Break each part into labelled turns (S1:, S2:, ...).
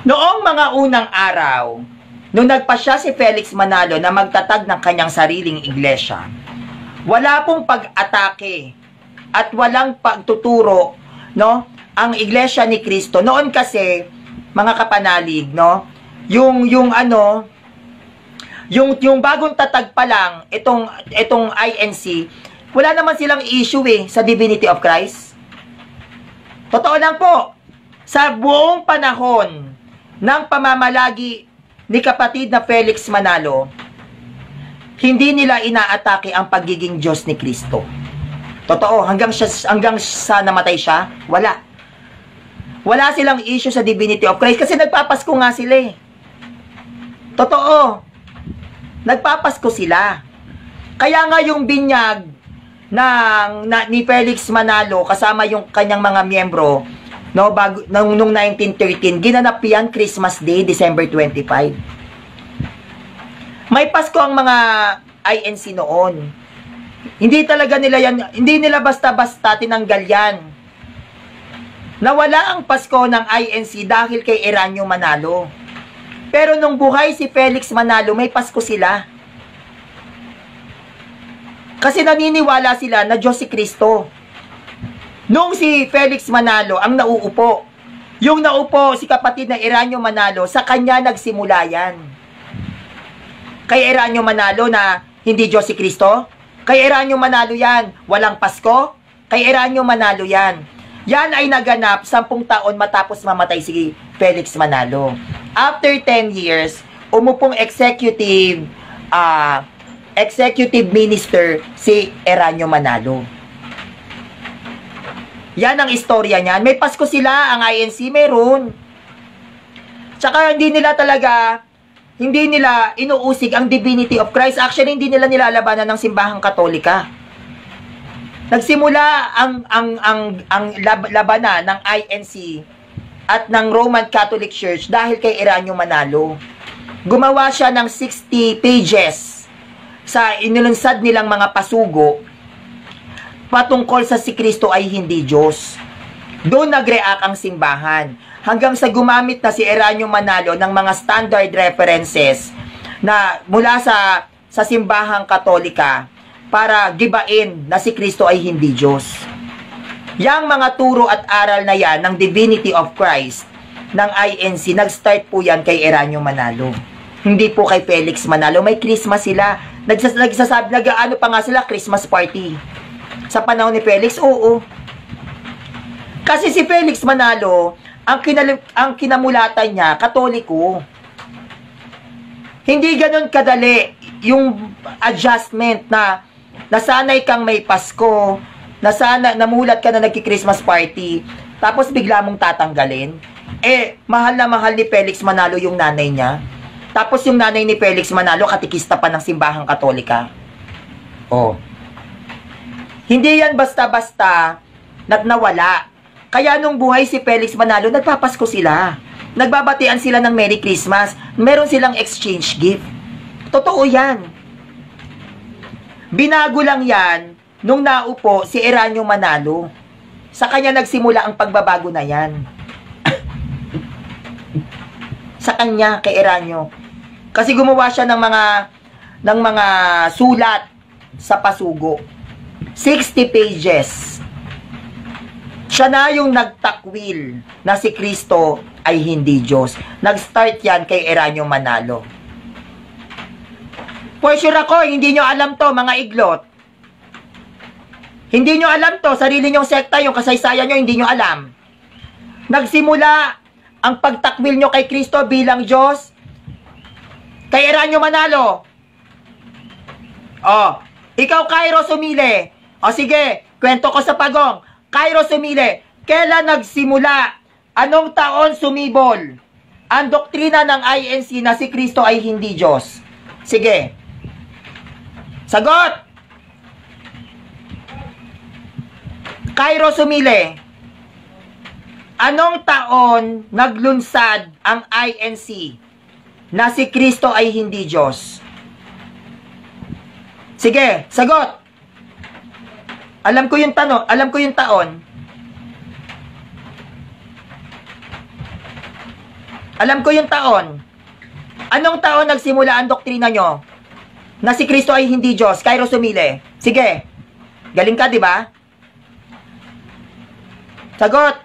S1: Noong mga unang araw, nung nagpasya si Felix Manalo na magtatag ng kanyang sariling iglesia, wala pong pag-atake at walang pagtuturo, no, ang iglesia ni Cristo. Noon kasi, mga kapanalig, no, yung bagong tatag pa lang, itong INC, wala naman silang issue sa divinity of Christ. Totoo lang po, sa buong panahon ng pamamalagi ni kapatid na Felix Manalo, hindi nila inaatake ang pagiging Diyos ni Kristo. Totoo, hanggang sa namatay siya, wala. Wala silang issue sa divinity of Christ kasi nagpapasko nga sila Totoo. Nagpapasko sila. Kaya nga yung binyag ni Felix Manalo kasama yung kanyang mga miyembro, no, nung 1913, ginanap yan Christmas Day, December 25. May Pasko ang mga INC noon. Hindi talaga nila yan, hindi nila basta-basta tinanggal yan. Nawala ang Pasko ng INC dahil kay Eranio Manalo. Pero nung buhay si Felix Manalo, may Pasko sila. Kasi naniniwala sila na Diyos si Kristo. Nung si Felix Manalo ang nauupo, yung naupo si kapatid na Eranio Manalo, sa kanya nagsimula yan. Kay Eranio Manalo na hindi Diyos si Kristo, kay Eranio Manalo yan, walang Pasko, kay Eranio Manalo yan. Yan ay naganap 10 taon matapos mamatay si Felix Manalo. After 10 years, umupong executive minister si Eranio Manalo. Yan ang istorya niyan. May Pasko sila, ang INC meron. Tsaka hindi nila inuusig ang divinity of Christ. Actually, hindi nila nilalabanan ng simbahang Katolika. Nagsimula ang labanan ng INC at ng Roman Catholic Church dahil kay Eranio Manalo. Gumawa siya ng 60 pages sa inilunsad nilang mga pasugo patungkol sa si Kristo ay hindi Diyos. Doon nag-react ang simbahan. Hanggang sa gumamit na si Eranio Manalo ng mga standard references na mula sa simbahang Katolika para gibain na si Kristo ay hindi Diyos. Yang mga turo at aral na yan ng divinity of Christ ng INC, nag-start po yan kay Eranio Manalo. Hindi po kay Felix Manalo. May Christmas sila. Nagsasabi, nag-ano pa nga sila, Christmas party. Sa panahon ni Felix, oo. Kasi si Felix Manalo, ang kinamulatan niya, Katoliko. Hindi ganun kadali yung adjustment na nasanay kang may Pasko, namulat ka na nagki-Christmas party, tapos bigla mong tatanggalin. Mahal na mahal ni Felix Manalo yung nanay niya. Tapos yung nanay ni Felix Manalo, katikista pa ng simbahang Katolika. Hindi yan basta-basta nawala. Kaya nung buhay si Felix Manalo, nagpapasko sila. Nagbabatian sila ng Merry Christmas. Meron silang exchange gift. Totoo yan. Binago lang yan nung naupo si Eranio Manalo. Sa kanya nagsimula ang pagbabago na yan. Sa kanya, kay Eranio. Kasi gumawa siya ng mga sulat sa pasugo. 60 pages. Siya na yung nagtakwil na si Kristo ay hindi Diyos. Nag-start yan kay Eranio Manalo. For sure ako, hindi nyo alam to, mga iglot. Hindi nyo alam to, sarili nyong sekta, yung kasaysayan nyo, hindi nyo alam. Nagsimula ang pagtakwil nyo kay Kristo bilang Diyos kay Eranio Manalo. Ikaw, Cairo Sumile. Sige, kwento ko sa pagong. Cairo Sumile, kailan nagsimula? Anong taon sumibol ang doktrina ng INC na si Kristo ay hindi Diyos? Sige. Sagot! Cairo Sumile, anong taon naglunsad ang INC na si Kristo ay hindi Diyos? Sige, sagot! Alam ko yung taon. Alam ko yung taon. Anong taon nagsimula ang doktrina nyo na si Kristo ay hindi Diyos? Cairo Sumile. Sige. Galing ka, di ba? Sagot.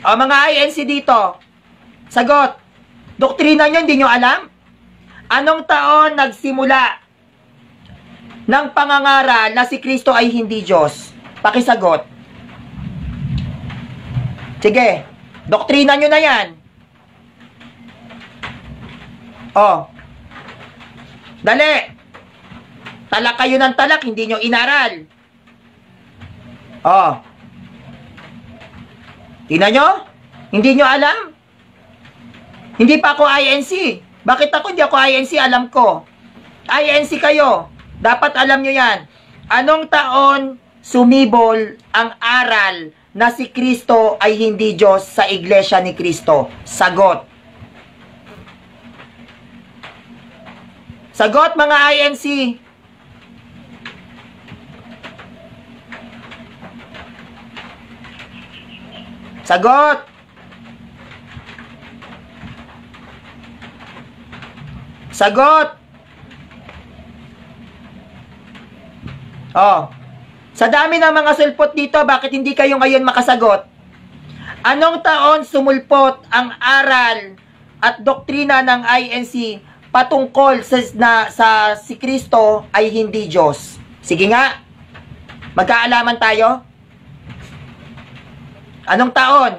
S1: O mga INC dito. Sagot. Doktrina nyo, hindi nyo alam? Anong taon nagsimula ng pangangaral na si Kristo ay hindi Diyos? Pakisagot. Sige. Doktrina nyo na yan. O. Dali. Talak kayo ng talak, hindi nyo inaral. O. Tingnan nyo? Hindi nyo alam? Hindi pa ako INC. Bakit ako? Hindi ako INC, alam ko. INC kayo. Dapat alam nyo yan. Anong taon sumibol ang aral na si Kristo ay hindi Diyos sa Iglesia ni Kristo? Sagot. Sagot mga INC. Sagot. Sagot. Oh. Sa dami ng mga sulpot dito, bakit hindi kayo ngayon makasagot? Anong taon sumulpot ang aral at doktrina ng INC patungkol sa si Kristo ay hindi Diyos? Sige nga. Magkaalaman tayo? Anong taon?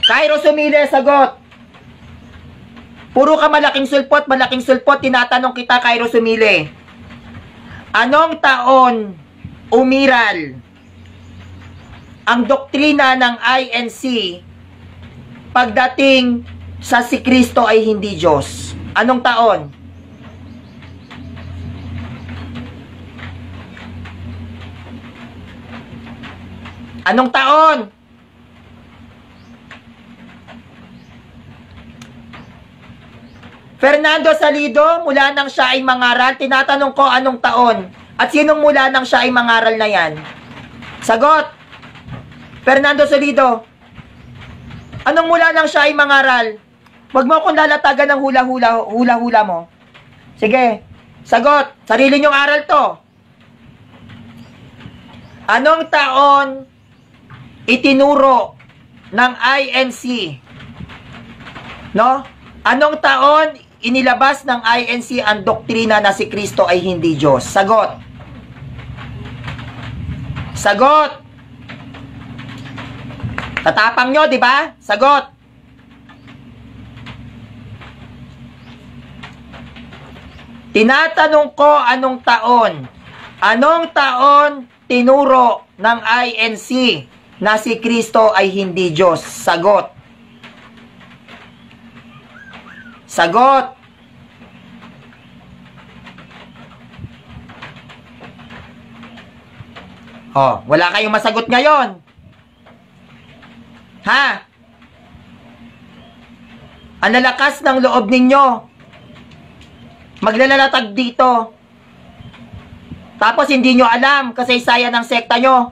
S1: Cairo Sumile, sagot. Puro ka malaking sulpot, tinatanong kita, Cairo Sumile. Anong taon umiral ang doktrina ng INC pagdating sa si Kristo ay hindi Diyos? Anong taon? Anong taon? Fernando Salido, mula nang siya ay mangaral, tinatanong ko anong taon? At sinong mula nang siya ay mangaral na yan? Sagot. Fernando Salido, anong mula nang siya ay mangaral? Huwag mo akong lalatagan ng hula-hula mo. Sige, sagot. Sarili niyong aral to. Anong taon itinuro ng INC? No? Anong taon inilabas ng INC ang doktrina na si Kristo ay hindi Diyos? Sagot. Sagot. Tatapang nyo, di ba? Sagot. Tinatanong ko anong taon. Anong taon tinuro ng INC na si Kristo ay hindi Diyos? Sagot. Sagot. Oh, wala kayong masagot ngayon. Ha? Ang lalakas ng loob ninyo. Maglalalatag dito. Tapos hindi nyo alam kasaysayan ng sekta nyo.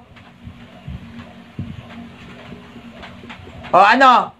S1: O ano?